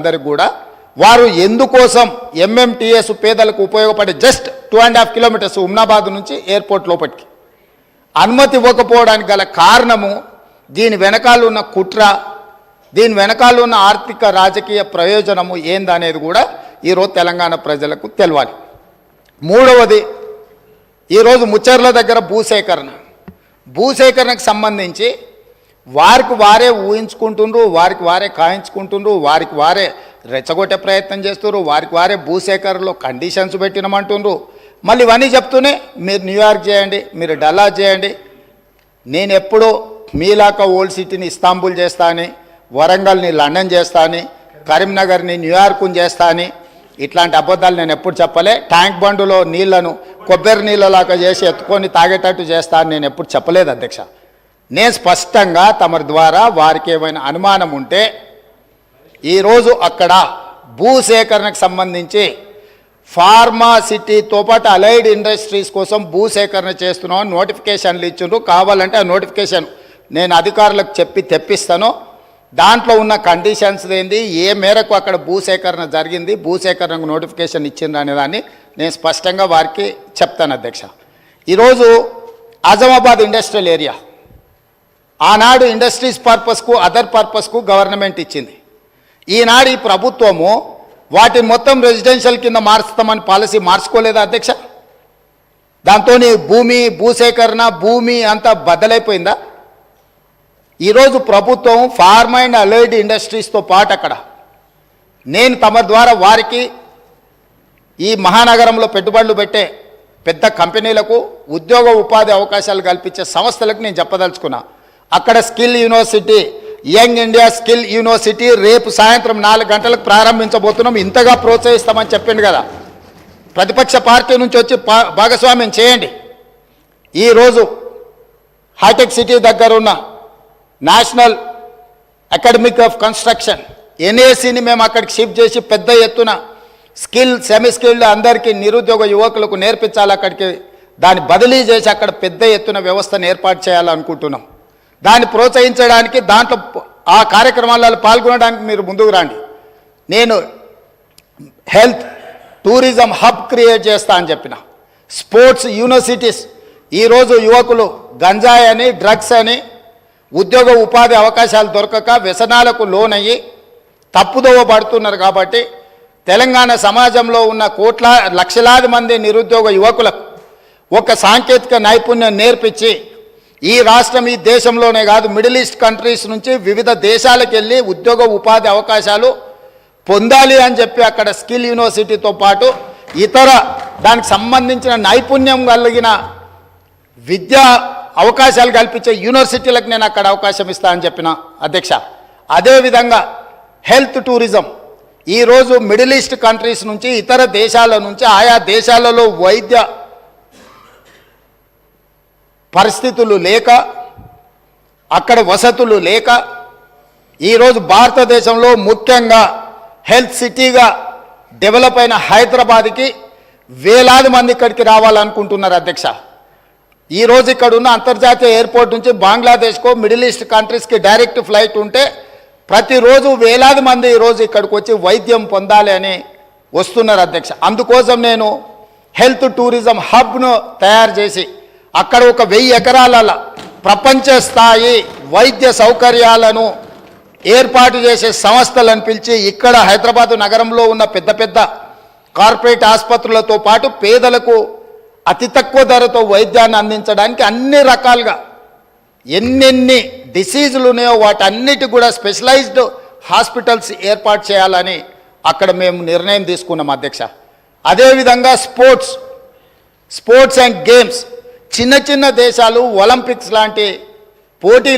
అందరికి కూడా వారు ఎందుకోసం ఎంఎంటీఎస్ పేదలకు ఉపయోగపడే జస్ట్ 2.5 కిలోమీటర్స్ ఉమ్నాబాద్ నుంచి ఎయిర్పోర్ట్ లోపలికి అనుమతి ఇవ్వకపోవడానికి గల కారణము దీని వెనకాల ఉన్న కుట్ర, దీని వెనకాల ఉన్న ఆర్థిక రాజకీయ ప్రయోజనము ఏందనేది కూడా ఈరోజు తెలంగాణ ప్రజలకు తెలవాలి. మూడవది, ఈరోజు ముచ్చర్ల దగ్గర భూసేకరణకు సంబంధించి వారికి వారే ఊహించుకుంటుండ్రు, వారికి వారే కాయించుకుంటుండ్రు, వారికి వారే రెచ్చగొట్టే ప్రయత్నం చేస్తున్నారు, వారికి వారే భూసేకరణలో కండిషన్స్ పెట్టినమంటుండ్రు. మళ్ళీ ఇవన్నీ చెప్తూనే మీరు న్యూయార్క్ చేయండి, మీరు డల్లాస్ చేయండి, నేను ఎప్పుడో మీలాక ఓల్డ్ సిటీని ఇస్తాంబుల్ చేస్తా అని, వరంగల్ని లండన్ చేస్తా అని, కరీంనగర్ని న్యూయార్క్ని చేస్తా అని ఇట్లాంటి అబద్ధాలు నేను ఎప్పుడు చెప్పలే. ట్యాంక్ బండులో నీళ్లను కొబ్బరి నీళ్ళలాగా చేసి ఎత్తుకొని తాగేటట్టు చేస్తా అని నేను ఎప్పుడు చెప్పలేదు అధ్యక్ష. నేను స్పష్టంగా తమరి ద్వారా వారికి ఏమైనా అనుమానం ఉంటే ఈరోజు అక్కడ భూసేకరణకు సంబంధించి ఫార్మాసిటీతో పాటు అలైడ్ ఇండస్ట్రీస్ కోసం భూసేకరణ చేస్తున్నామని నోటిఫికేషన్లు ఇచ్చిండ్రు. కావాలంటే ఆ నోటిఫికేషన్ నేను అధికారులకు చెప్పి తెప్పిస్తాను. దాంట్లో ఉన్న కండిషన్స్ ఏంది, ఏ మేరకు అక్కడ భూసేకరణ జరిగింది, భూసేకరణకు నోటిఫికేషన్ ఇచ్చిండ్రు అనే దాన్ని నేను స్పష్టంగా వారికి చెప్తాను అధ్యక్ష. ఈరోజు ఆజమాబాద్ ఇండస్ట్రియల్ ఏరియా ఆనాడు ఇండస్ట్రీస్ పర్పస్కు అదర్ పర్పస్కు గవర్నమెంట్ ఇచ్చింది. ఈనాడు ఈ ప్రభుత్వము వాటిని మొత్తం రెసిడెన్షియల్ కింద మార్చుతామని పాలసీ మార్చుకోలేదా అధ్యక్ష? దాంతో భూసేకరణ భూమి అంతా బద్దలైపోయిందా? ఈరోజు ప్రభుత్వం ఫార్మా అండ్ అలైడ్ ఇండస్ట్రీస్తో పాటు అక్కడ నేను తమ ద్వారా వారికి ఈ మహానగరంలో పెట్టుబడులు పెట్టే పెద్ద కంపెనీలకు ఉద్యోగ ఉపాధి అవకాశాలు కల్పించే సంస్థలకు నేను చెప్పదలుచుకున్నా. అక్కడ skill university, young India skill university రేపు సాయంత్రం 4 గంటలకు ప్రారంభించబోతున్నాం. ఇంతగా ప్రోత్సహిస్తామని చెప్పిండు కదా. ప్రతిపక్ష పార్టీ నుంచి వచ్చి భాగస్వామ్యం చేయండి. ఈరోజు హైటెక్ సిటీ దగ్గర ఉన్న నేషనల్ అకాడమిక్ ఆఫ్ కన్స్ట్రక్షన్ ఎన్ఏసిని మేము అక్కడికి షిఫ్ట్ చేసి పెద్ద ఎత్తున స్కిల్ సెమీ స్కిల్డ్ అందరికీ నిరుద్యోగ యువకులకు నేర్పించాలి. అక్కడికి దాన్ని బదిలీ చేసి అక్కడ పెద్ద ఎత్తున వ్యవస్థను ఏర్పాటు చేయాలనుకుంటున్నాం. దాన్ని ప్రోత్సహించడానికి దాంట్లో ఆ కార్యక్రమాలలో పాల్గొనడానికి మీరు ముందుకు రండి. నేను హెల్త్ టూరిజం హబ్ క్రియేట్ చేస్తా అని చెప్పిన. స్పోర్ట్స్ యూనివర్సిటీస్, ఈరోజు యువకులు గంజాయి అని డ్రగ్స్ అని ఉద్యోగ ఉపాధి అవకాశాలు దొరకక వ్యసనాలకు లోనయ్యి తప్పుదోవ పడుతున్నారు. కాబట్టి తెలంగాణ సమాజంలో ఉన్న లక్షలాది మంది నిరుద్యోగ యువకులకు ఒక సాంకేతిక నైపుణ్యం నేర్పించి ఈ రాష్ట్రం ఈ దేశంలోనే కాదు మిడిల్ ఈస్ట్ కంట్రీస్ నుంచి వివిధ దేశాలకు వెళ్ళి ఉద్యోగ ఉపాధి అవకాశాలు పొందాలి అని చెప్పి అక్కడ స్కిల్ యూనివర్సిటీతో పాటు ఇతర దానికి సంబంధించిన నైపుణ్యం కలిగిన విద్యా అవకాశాలు కల్పించే యూనివర్సిటీలకు నేను అక్కడ అవకాశం ఇస్తా అని చెప్పిన అధ్యక్ష. అదేవిధంగా హెల్త్ టూరిజం, ఈరోజు మిడిల్ ఈస్ట్ కంట్రీస్ నుంచి ఇతర దేశాల నుంచి ఆయా దేశాలలో వైద్య పరిస్థితులు లేక అక్కడ వసతులు లేక ఈరోజు భారతదేశంలో ముఖ్యంగా హెల్త్ సిటీగా డెవలప్ అయిన హైదరాబాద్కి వేలాది మంది ఇక్కడికి రావాలనుకుంటున్నారు అధ్యక్ష. ఈరోజు ఇక్కడ ఉన్న అంతర్జాతీయ ఎయిర్పోర్ట్ నుంచి బంగ్లాదేశ్కో మిడిల్ ఈస్ట్ కంట్రీస్కి డైరెక్ట్ ఫ్లైట్ ఉంటే ప్రతిరోజు వేలాది మంది ఈరోజు ఇక్కడికి వచ్చి వైద్యం పొందాలి అని వస్తున్నారు అధ్యక్ష. అందుకోసం నేను హెల్త్ టూరిజం హబ్ను తయారు చేసి అక్కడ ఒక 1000 ఎకరాల ప్రపంచ స్థాయి వైద్య సౌకర్యాలను ఏర్పాటు చేసే సంస్థలను పిలిచి ఇక్కడ హైదరాబాదు నగరంలో ఉన్న పెద్ద పెద్ద కార్పొరేట్ ఆసుపత్రులతో పాటు పేదలకు అతి తక్కువ ధరతో వైద్యాన్ని అందించడానికి అన్ని రకాలుగా ఎన్నెన్ని డిసీజులు ఉన్నాయో వాటన్నిటి కూడా స్పెషలైజ్డ్ హాస్పిటల్స్ ఏర్పాటు చేయాలని అక్కడ మేము నిర్ణయం తీసుకున్నాం అధ్యక్ష. అదేవిధంగా స్పోర్ట్స్ అండ్ గేమ్స్, చిన్న చిన్న దేశాలు ఒలింపిక్స్ లాంటి పోటీ